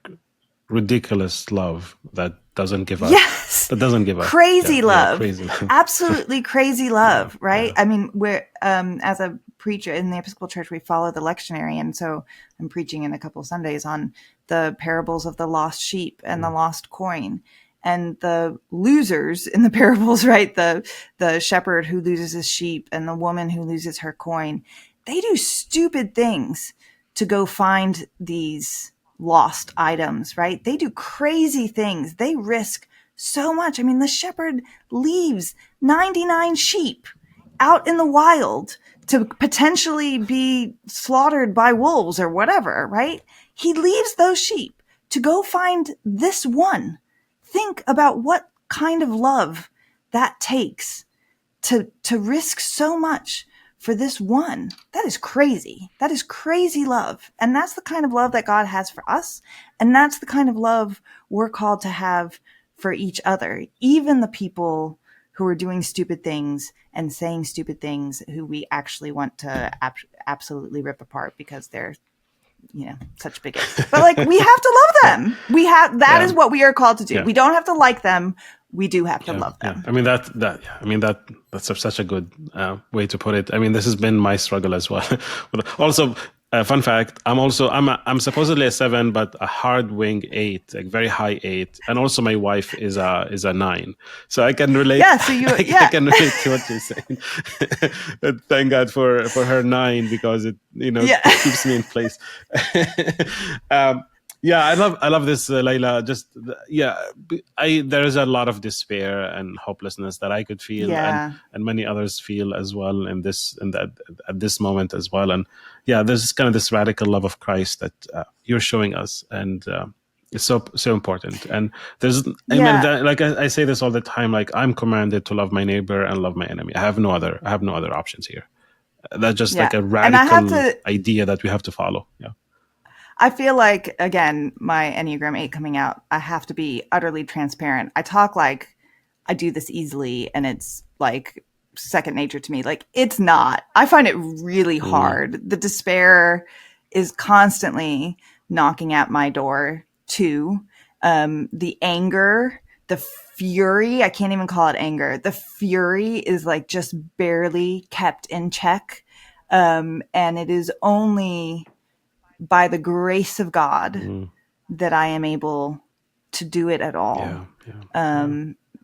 ridiculous love that doesn't give up. Yes. That doesn't give up. Crazy Yeah, love. crazy love. Absolutely crazy love, Yeah, right? yeah. I mean, we're as a preacher in the Episcopal Church, we follow the lectionary, and so I'm preaching in a couple of Sundays on the parables of the lost sheep and the lost coin. And the losers in the parables, right? The shepherd who loses his sheep and the woman who loses her coin, they do stupid things to go find these lost items, right? They do crazy things. They risk so much. I mean, the shepherd leaves 99 sheep out in the wild to potentially be slaughtered by wolves or whatever, right? He leaves those sheep to go find this one. Think about what kind of love that takes to risk so much for this one. That is crazy. That is crazy love. And that's the kind of love that God has for us. And that's the kind of love we're called to have for each other, even the people who are doing stupid things and saying stupid things who we actually want to absolutely rip apart because they're such bigots. But like, we have to love them. That is what we are called to do. We don't have to like them. We do have to love them. I mean, that's such a good way to put it. I mean, this has been my struggle as well. Also, fun fact: I'm supposedly a 7, but a hard wing 8, like very high 8, and also my wife is a 9, so I can relate. Yeah, so I can relate to what you're saying. Thank God for her 9, because it keeps me in place. Yeah, I love this, Leyla. Just there is a lot of despair and hopelessness that I could feel, and many others feel as well at this moment as well. And there's kind of this radical love of Christ that you're showing us, and it's so important. And there's, I mean, like I say this all the time, like, I'm commanded to love my neighbor and love my enemy. I have no other options here. That's just like a radical idea that we have to follow. Yeah. I feel like, again, my Enneagram 8 coming out, I have to be utterly transparent. I talk like I do this easily and it's like second nature to me. Like, it's not. I find it really hard. The despair is constantly knocking at my door too. The anger, the fury, I can't even call it anger. The fury is like just barely kept in check. And it is only by the grace of God that I am able to do it at all.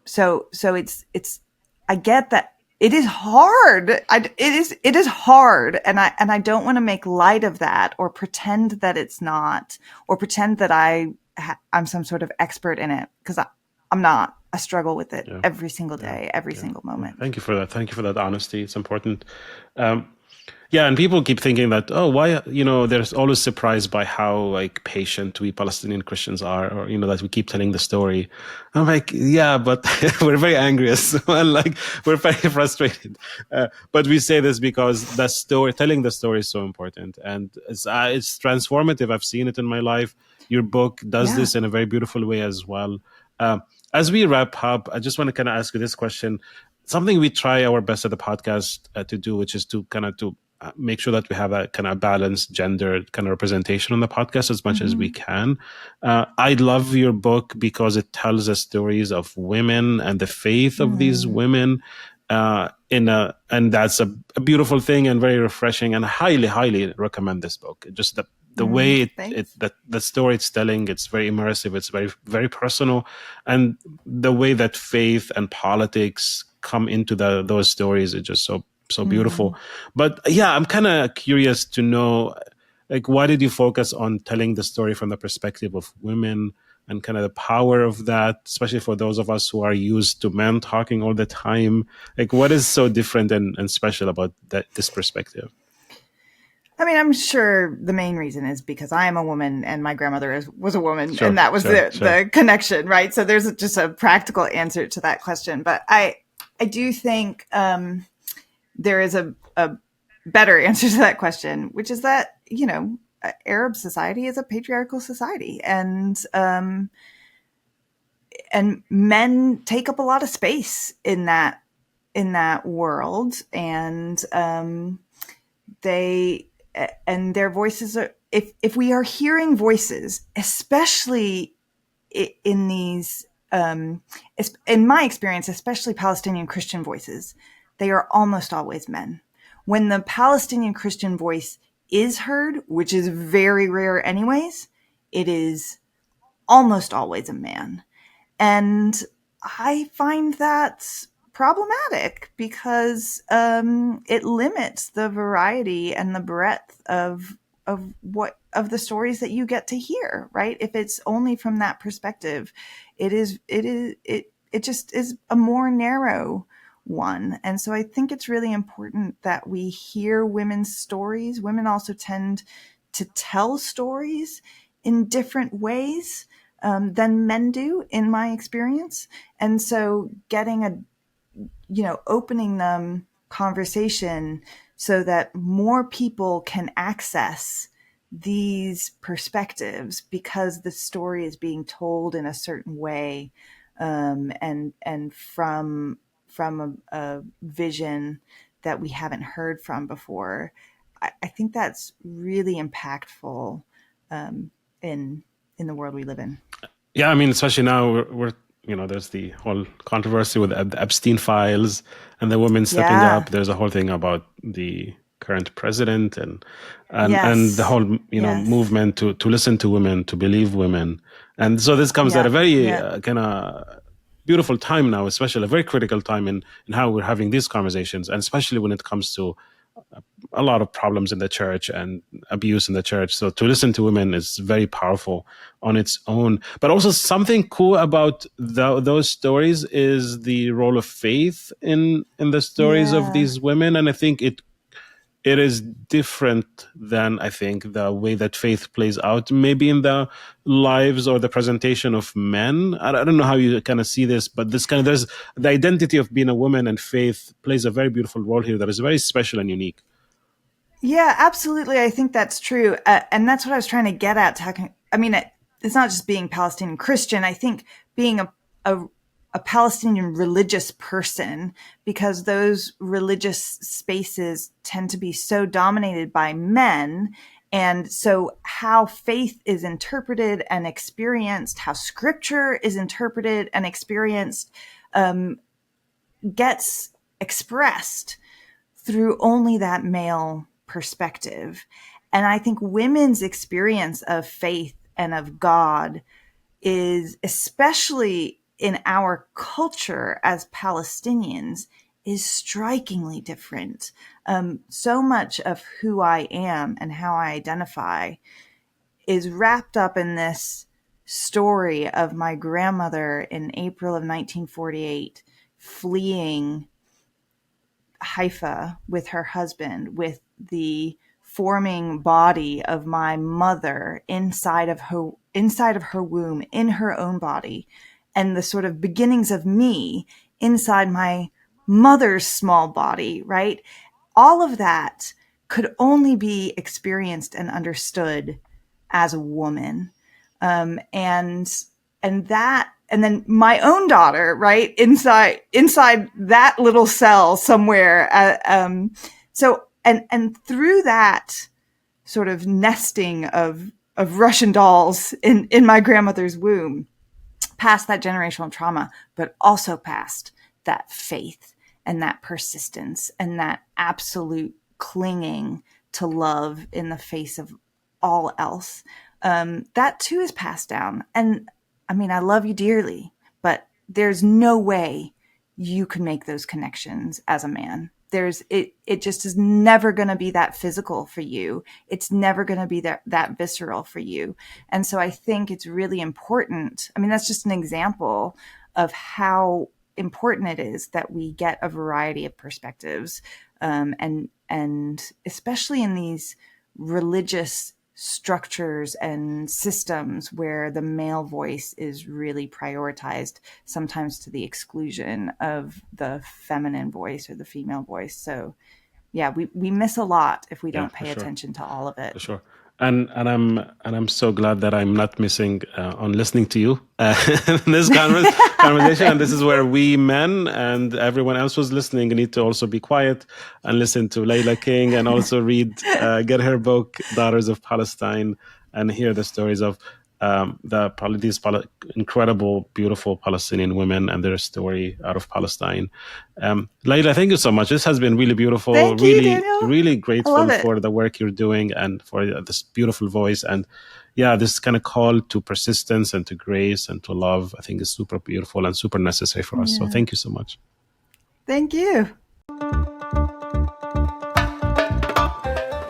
So it's, I get that it is hard. It is hard. And I don't want to make light of that or pretend that it's not, or pretend that I'm some sort of expert in it, because I'm not. I struggle with it every single day, every single moment. Thank you for that. Thank you for that honesty. It's important. And people keep thinking that, why, they're always surprised by how like patient we Palestinian Christians are, or, that we keep telling the story. I'm like, but we're very angry as well. Like, we're very frustrated. But we say this because telling the story is so important, and it's transformative. I've seen it in my life. Your book does this in a very beautiful way as well. As we wrap up, I just want to kind of ask you this question. Something we try our best at the podcast to do, which is to make sure that we have a kind of balanced gender kind of representation on the podcast as much as we can. I love your book because it tells us stories of women and the faith of these women, and that's a beautiful thing and very refreshing, and I highly, highly recommend this book. Just the way that the story it's telling, it's very immersive, it's very, very personal, and the way that faith and politics come into those stories is just so beautiful. But I'm kind of curious to know, like, why did you focus on telling the story from the perspective of women, and kind of the power of that, especially for those of us who are used to men talking all the time? Like, what is so different and special about this perspective? I mean, I'm sure the main reason is because I am a woman and my grandmother was a woman, and that was the connection, right? So there's just a practical answer to that question. But I do think there is a better answer to that question, which is that, Arab society is a patriarchal society, and men take up a lot of space in that world, and their voices are, if we are hearing voices, especially in these, in my experience, especially Palestinian Christian voices, they are almost always men. When the Palestinian Christian voice is heard, which is very rare anyways, it is almost always a man. And I find that problematic because it limits the variety and the breadth of the stories that you get to hear, right? If it's only from that perspective, it just is a more narrow one. And so I think it's really important that we hear women's stories. Women also tend to tell stories in different ways than men do, in my experience. And so opening them conversation so that more people can access these perspectives because the story is being told in a certain way, and from a vision that we haven't heard from before. I think that's really impactful in the world we live in. Yeah, I mean, especially now we're there's the whole controversy with the Epstein files and the women stepping Yeah. up. There's a whole thing about the current president and the Yes. whole Yes. movement to listen to women, to believe women. And so this comes at a Yep. very Yep. kind of beautiful time now, especially a very critical time in how we're having these conversations, and especially when it comes to a lot of problems in the church and abuse in the church. So to listen to women is very powerful on its own. But also something cool about those stories is the role of faith in the stories of Yeah. these women. And I think it is different than, I think, the way that faith plays out maybe in the lives or the presentation of men. I don't know how you kind of see this, but there's the identity of being a woman, and faith plays a very beautiful role here that is very special and unique. Yeah, absolutely. I think that's true. And that's what I was trying to get at. It's not just being Palestinian Christian. I think being a, a Palestinian religious person, because those religious spaces tend to be so dominated by men. And so how faith is interpreted and experienced, how scripture is interpreted and experienced, gets expressed through only that male perspective. And I think women's experience of faith and of God is, especially in our culture as Palestinians, is strikingly different. So much of who I am and how I identify is wrapped up in this story of my grandmother in April of 1948 fleeing Haifa with her husband, with the forming body of my mother inside of her womb, in her own body, and the sort of beginnings of me inside my mother's small body, right? All of that could only be experienced and understood as a woman. And then my own daughter, right, inside that little cell somewhere. And through that sort of nesting of Russian dolls in my grandmother's womb, past that generational trauma, but also past that faith and that persistence and that absolute clinging to love in the face of all else. That too is passed down. And I mean, I love you dearly, but there's no way you can make those connections as a man. It just is never going to be that physical for you. It's never going to be that visceral for you. And so I think it's really important. I mean, that's just an example of how important it is that we get a variety of perspectives. And especially in these religious structures and systems where the male voice is really prioritized, sometimes to the exclusion of the feminine voice or the female voice. So yeah, we miss a lot if we Yeah, don't for pay sure. attention to all of it. For sure. And I'm so glad that I'm not missing on listening to you in this conversation. And this is where we men and everyone else who's listening need to also be quiet and listen to Leyla King, and also get her book Daughters of Palestine, and hear the stories of these incredible, beautiful Palestinian women and their story out of Palestine. Leyla, thank you so much. This has been really beautiful. Thank you, Really, Daniel. really I love grateful it. for the work you're doing and for this beautiful voice. And yeah, this kind of call to persistence and to grace and to love, I think is super beautiful and super necessary for us. So thank you so much. Thank you.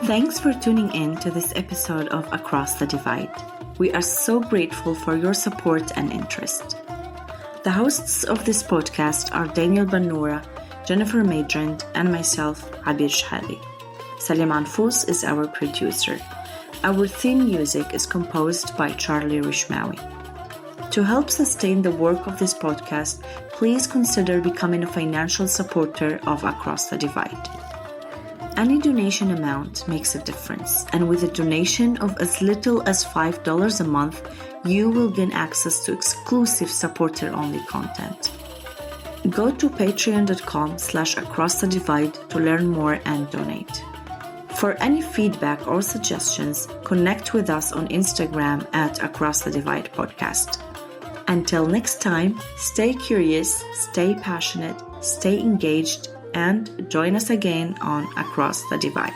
Thanks for tuning in to this episode of Across the Divide. We are so grateful for your support and interest. The hosts of this podcast are Daniel Bannoura, Jennifer Madrand, and myself, Abir Shhali. Salim Anfous is our producer. Our theme music is composed by Charlie Rishmawi. To help sustain the work of this podcast, please consider becoming a financial supporter of Across the Divide. Any donation amount makes a difference, and with a donation of as little as $5 a month, you will gain access to exclusive supporter-only content. Go to patreon.com/acrossthedivide to learn more and donate. For any feedback or suggestions, connect with us on Instagram at Across the Divide Podcast. Until next time, stay curious, stay passionate, stay engaged, and join us again on Across the Divide.